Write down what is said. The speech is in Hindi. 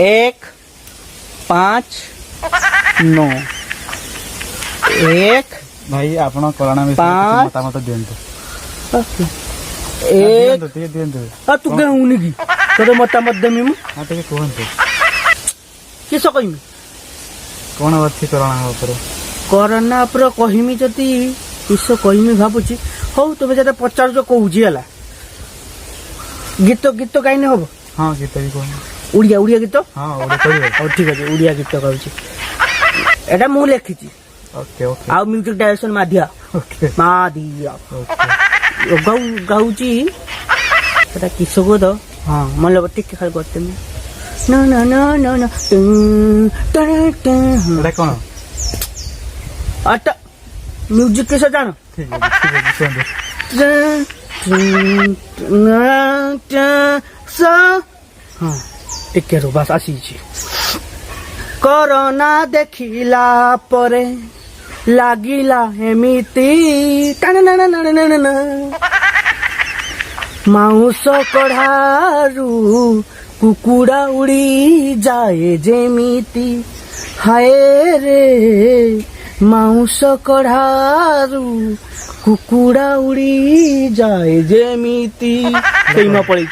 1 5 9 1 भाई आपण कोरोना में पाँच। मतामत दियंतु एक दियंतु तू कहूनी की तो मतामत देमी मु हां टिके कहंतु किस कहमी कोन अछि कोरोना ऊपर कोरोना पर कहमी जति किस कहमी भाबुची हो तुम जते पचार जो कहूजी हला गीत गाइने हबो हां गीत भी कोन उड़िया गीत हां ओडे करिवे और ठीक है उड़िया गीत गाउची एटा मु लेखिची ओके ओके आ म्यूजिक डायरेक्शन माधिया ओके माधिया ओके गाउची एटा किस को दो हां मन लो टिक खाली करते में ना ना ना ना ना एटा कोन अट म्यूजिक कैसे जानो ठीक है सुन हाँ टिके रो बस आसीची कोरोना देखिला परे लागिला एमिति माउस कढ़ारू कुकुड़ा उड़ी जाए जेमिति हाय रे माउस कढ़ारू कुकुड़ा उड़ी जाए जेमिति कहीं पड़ी